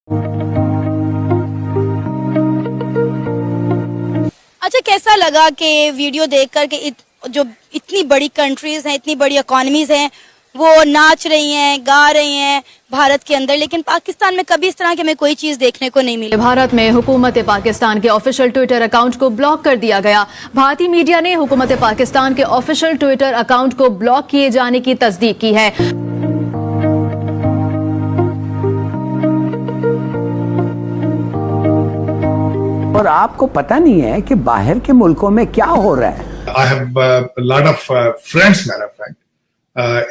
अच्छा, कैसा लगा कि वीडियो देख कर के जो इतनी बड़ी कंट्रीज हैं, इतनी बड़ी इकोनॉमीज हैं, वो नाच रही हैं, गा रही हैं भारत के अंदर, लेकिन पाकिस्तान में कभी इस तरह की हमें कोई चीज देखने को नहीं मिली। भारत में हुकूमत पाकिस्तान के ऑफिशियल ट्विटर अकाउंट को ब्लॉक कर दिया गया। भारतीय मीडिया ने हुकूमत पाकिस्तान के ऑफिशियल ट्विटर अकाउंट को ब्लॉक किए जाने की तस्दीक की है। और आपको पता नहीं है कि बाहर के मुल्कों में क्या हो रहा है। I have a lot of friends, matter of fact,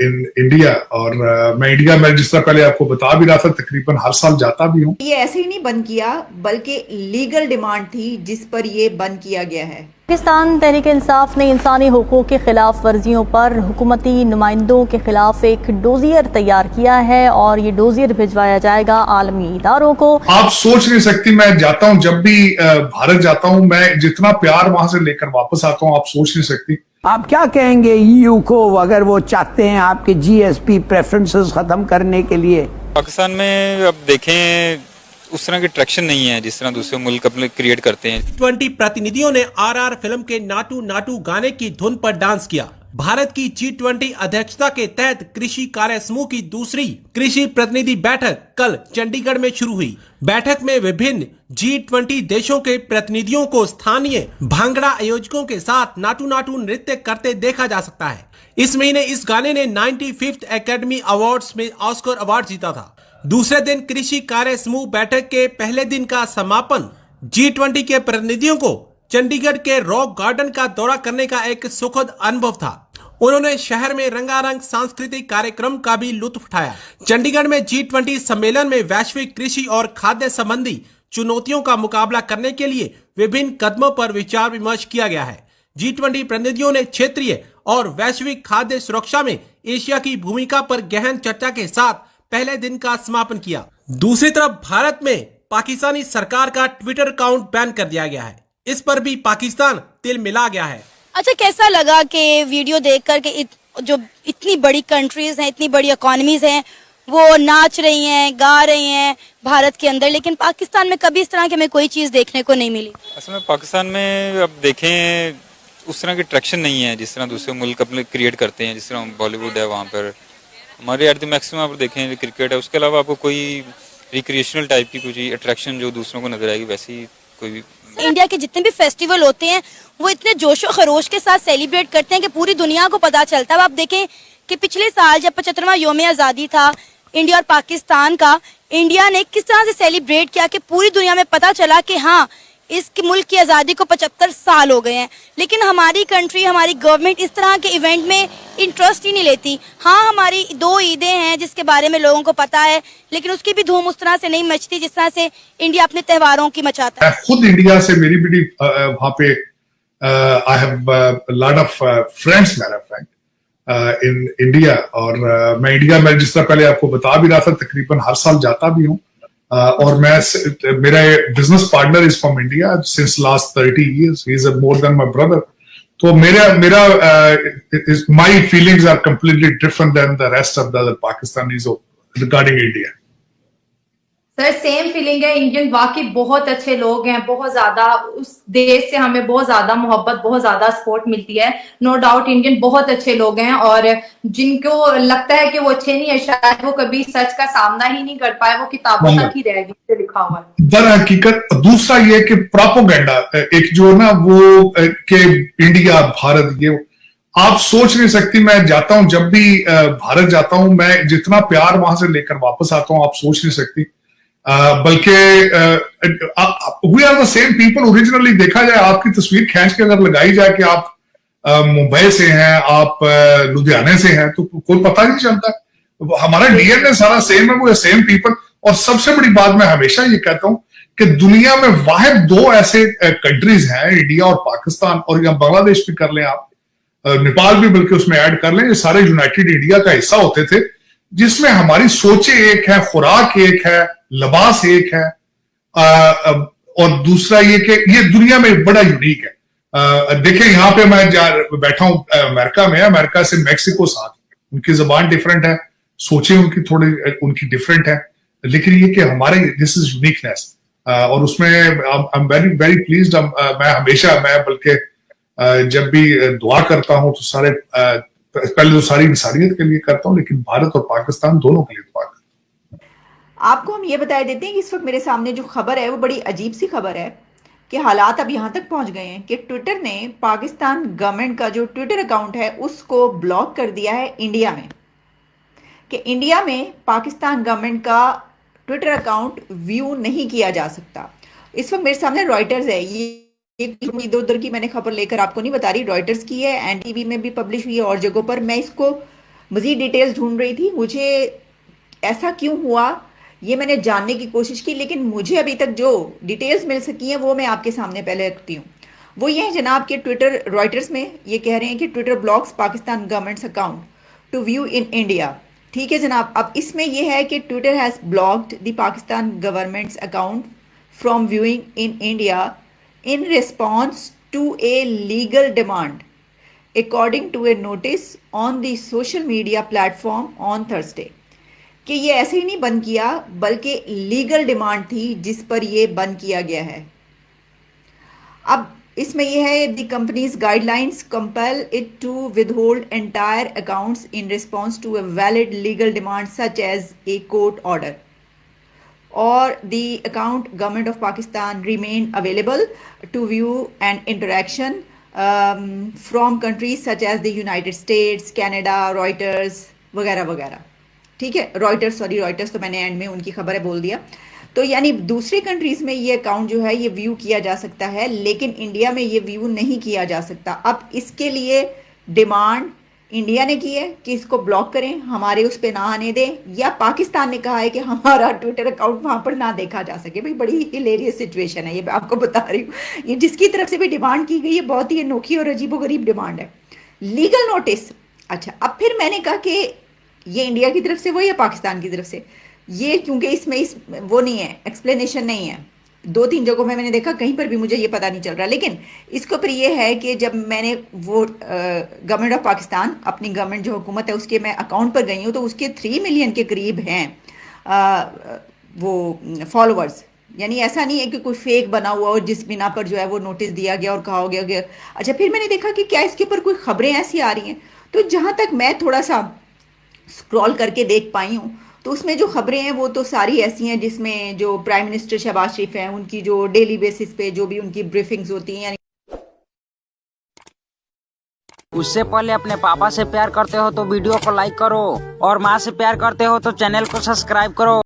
in India, और मैं इंडिया में जिस तरह पहले आपको बता भी रहा था तकरीबन हर साल जाता भी हूँ। ये ऐसे ही नहीं बंद किया, बल्कि लीगल डिमांड थी जिस पर ये बंद किया गया है। पाकिस्तान तहरीक इंसाफ ने इंसानी हुकूक की खिलाफ वर्जियों पर हुकूमती नुमाइंदों के खिलाफ एक डोजियर तैयार किया है और ये डोजियर भिजवाया जाएगा आलमी इदारों को। आप सोच नहीं सकती, मैं जाता हूँ, जब भी भारत जाता हूँ, मैं जितना प्यार वहां से लेकर वापस आता हूँ, आप सोच नहीं सकती। आप क्या कहेंगे ईयू को अगर वो चाहते हैं आपके जीएसपी प्रेफरेंसेस खत्म करने के लिए? पाकिस्तान में अब देखें उस तरह की ट्रैक्शन नहीं है जिस तरह दूसरे मुल्क अपने क्रिएट करते हैं। G20 प्रतिनिधियों ने आरआर फिल्म के नाटू नाटू गाने की धुन पर डांस किया। भारत की G20 अध्यक्षता के तहत कृषि कार्य समूह की दूसरी कृषि प्रतिनिधि बैठक कल चंडीगढ़ में शुरू हुई। बैठक में विभिन्न G20 देशों के प्रतिनिधियों को स्थानीय भांगड़ा आयोजकों के साथ नाटू नाटू नृत्य करते देखा जा सकता है। इस महीने इस गाने ने 95th एकेडमी अवार्ड्स में ऑस्कर अवार्ड जीता था। दूसरे दिन कृषि कार्य समूह बैठक के पहले दिन का समापन G20 के प्रतिनिधियों को चंडीगढ़ के रॉक गार्डन का दौरा करने का एक सुखद अनुभव था। उन्होंने शहर में रंगारंग सांस्कृतिक कार्यक्रम का भी लुत्फ उठाया। चंडीगढ़ में G20 सम्मेलन में वैश्विक कृषि और खाद्य संबंधी चुनौतियों का मुकाबला करने के लिए विभिन्न कदमों पर विचार विमर्श किया गया है। G20 प्रतिनिधियों ने क्षेत्रीय और वैश्विक खाद्य सुरक्षा में एशिया की भूमिका पर गहन चर्चा के साथ पहले दिन का समापन किया। दूसरी तरफ भारत में पाकिस्तानी सरकार का ट्विटर अकाउंट बैन कर दिया गया है। इस पर भी पाकिस्तान तिल मिला गया है। अच्छा, कैसा लगा कि वीडियो देख कर के जो इतनी बड़ी कंट्रीज हैं, इतनी बड़ी इकोनॉमीज हैं, वो नाच रही हैं, गा रही हैं भारत के अंदर, लेकिन पाकिस्तान में कभी इस तरह की हमें कोई चीज देखने को नहीं मिली। असल में पाकिस्तान में अब देखें उस तरह की ट्रैक्शन नहीं है जिस तरह दूसरे मुल्क अपने क्रिएट करते हैं। जिस तरह बॉलीवुड है, वहाँ पर हमारे एट द मैक्सिमम आप देखें क्रिकेट है, उसके अलावा आपको कोई रिक्रिएशनल टाइप की कुछ अट्रैक्शन जो दूसरों को नजर आएगी वैसी कोई भी। इंडिया के जितने भी फेस्टिवल होते हैं वो इतने जोशो खरोश के साथ सेलिब्रेट करते हैं कि पूरी दुनिया को पता चलता है। अब आप देखें कि पिछले साल जब 75वां यौम आज़ादी था इंडिया और पाकिस्तान का, इंडिया ने किस तरह से सेलिब्रेट किया कि पूरी दुनिया में पता चला कि हाँ, इस मुल्क की आज़ादी को 75 साल हो गए हैं। लेकिन हमारी कंट्री, हमारी गवर्नमेंट इस तरह के इवेंट में इंटरेस्ट ही नहीं लेती। हाँ, हमारी 2 ईदें हैं जिसके बारे में लोगों को पता है, लेकिन उसकी भी धूम उस तरह से नहीं मचती जिस तरह से इंडिया अपने त्योहारों की मचाता है। खुद इंडिया से मेरी बेटी वहाँ पे I have lot of friends, matter of fact, in India, और मैं इंडिया में जिस तरह पहले आपको बता भी रहा था तकरीबन हर साल जाता भी हूँ। और मेरा business partner is from India since last 30 years. He is more than my brother. तो my feelings are completely different than the rest of the other Pakistanis regarding India. Sir, same feeling है। Indian वाकई बहुत अच्छे लोग हैं, बहुत ज्यादा उस देश से हमें बहुत ज्यादा मोहब्बत, बहुत ज्यादा सपोर्ट मिलती है। नो डाउट इंडियन बहुत अच्छे लोग हैं, और जिनको लगता है कि वो अच्छे नहीं है, शायद वो कभी सच का सामना ही नहीं कर पाए, वो किताबों तक ही रह गई लिखा हुआ है। दर हकीकत दूसरा ये कि प्रोपोगेंडा एक जो ना वो कि इंडिया भारत, ये आप सोच नहीं सकती। मैं जाता हूं, जब भी भारत जाता हूं, मैं जितना प्यार वहां से लेकर वापस आता हूं, आप सोच नहीं सकती। बल्कि we are the same people originally. देखा जाए, आपकी तस्वीर खींच के अगर लगाई जाए कि आप मुंबई से हैं, आप लुधियाने से हैं, तो कोई पता नहीं चलता। हमारा डीएनए सारा सेम है, वो सेम पीपल। और सबसे बड़ी बात मैं हमेशा ये कहता हूं कि दुनिया में वाहिद 2 ऐसे कंट्रीज हैं, इंडिया और पाकिस्तान, और या बांग्लादेश भी कर लें आप, नेपाल भी बल्कि उसमें ऐड कर लें, ये सारे यूनाइटेड इंडिया का हिस्सा होते थे, जिसमें हमारी सोचें एक है, खुराक एक है, लिबास एक है, और दूसरा ये कि ये दुनिया में बड़ा यूनिक है। देखें, यहाँ पे मैं बैठा हूं अमेरिका में, अमेरिका से मैक्सिको साथ, उनकी जबान डिफरेंट है, सोचें उनकी थोड़ी उनकी डिफरेंट है। लेकिन ये कि हमारे दिस इज यूनिकनेस, और उसमें I am very very pleased. मैं बल्कि जब भी दुआ करता हूं तो पहले तो सारी इंसानियत के लिए करता हूं, लेकिन भारत और पाकिस्तान दोनों के लिए दुआ करता हूं। आपको हम ये बता देते हैं कि इस वक्त मेरे सामने जो खबर है वो बड़ी अजीब सी खबर है कि हालात अब यहाँ तक पहुँच गए हैं कि ट्विटर ने पाकिस्तान गवर्नमेंट का जो ट्विटर अकाउंट है उसको ब्लॉक कर दिया है इंडिया में, कि इंडिया में पाकिस्तान गवर्नमेंट का ट्विटर अकाउंट व्यू नहीं किया जा सकता। इस वक्त मेरे सामने रॉयटर्स है, ये इधर उधर की मैंने खबर लेकर आपको नहीं बता रही, रॉयटर्स की है, एनटीवी में भी पब्लिश हुई है और जगहों पर। मैं इसको मजीद डिटेल्स ढूंढ रही थी, मुझे ऐसा क्यों हुआ ये मैंने जानने की कोशिश की, लेकिन मुझे अभी तक जो डिटेल्स मिल सकी हैं वो मैं आपके सामने पहले रखती हूँ। वो ये है जनाब कि ट्विटर, रॉयटर्स में ये कह रहे हैं कि Twitter blocks Pakistan government's account to view in India. ठीक है जनाब, अब इसमें यह है कि Twitter has blocked the Pakistan government's account from viewing in India in response to a legal demand according to a notice on the social media platform on Thursday। कि ये ऐसे ही नहीं बंद किया बल्कि लीगल डिमांड थी जिस पर ये बंद किया गया है। अब इसमें यह है the company's guidelines compel it to withhold entire accounts in response to a valid legal demand such as a court order, or the account government of Pakistan remain available to view and interaction from countries such as the United States, Canada, Reuters वगैरह वगैरह। ठीक है, Reuters तो मैंने and में उनकी खबर है बोल दिया। तो यानी दूसरी कंट्रीज में ये अकाउंट जो है ये व्यू किया जा सकता है, लेकिन इंडिया में ये व्यू नहीं किया जा सकता। अब इसके लिए डिमांड इंडिया ने की है कि इसको ब्लॉक करें, हमारे उस पे ना आने दें, या पाकिस्तान ने कहा है कि हमारा ट्विटर अकाउंट वहां पर ना देखा जा सके। भाई बड़ी हिलेरियस सिचुएशन है ये, मैं आपको बता रही हूँ। ये जिसकी तरफ से भी डिमांड की गई है बहुत ही अनोखी और अजीबोगरीब डिमांड है। लीगल नोटिस, अच्छा अब फिर मैंने कहा कि ये इंडिया की तरफ से वो या पाकिस्तान की तरफ से, ये क्योंकि इसमें वो नहीं है, एक्सप्लेनेशन नहीं है। 2-3 जगहों में मैंने देखा, कहीं पर भी मुझे ये पता नहीं चल रहा। लेकिन इसके ऊपर ये है कि जब मैंने वो गवर्नमेंट ऑफ पाकिस्तान, अपनी गवर्नमेंट जो हुकूमत है उसके मैं अकाउंट पर गई हूँ, तो उसके 3 मिलियन के करीब हैं वो फॉलोअर्स। यानी ऐसा नहीं है कि कोई फेक बना हुआ और जिस बिना पर जो है वो नोटिस दिया गया और कहा गया। अच्छा फिर मैंने देखा कि क्या इसके ऊपर कोई खबरें ऐसी आ रही हैं, तो जहाँ तक मैं थोड़ा सा स्क्रॉल करके देख पाई हूँ तो उसमें जो खबरें हैं वो तो सारी ऐसी हैं जिसमें जो प्राइम मिनिस्टर शहबाज शरीफ हैं उनकी जो डेली बेसिस पे जो भी उनकी ब्रीफिंग्स होती हैं, उससे पहले अपने पापा से प्यार करते हो तो वीडियो को लाइक करो, और माँ से प्यार करते हो तो चैनल को सब्सक्राइब करो।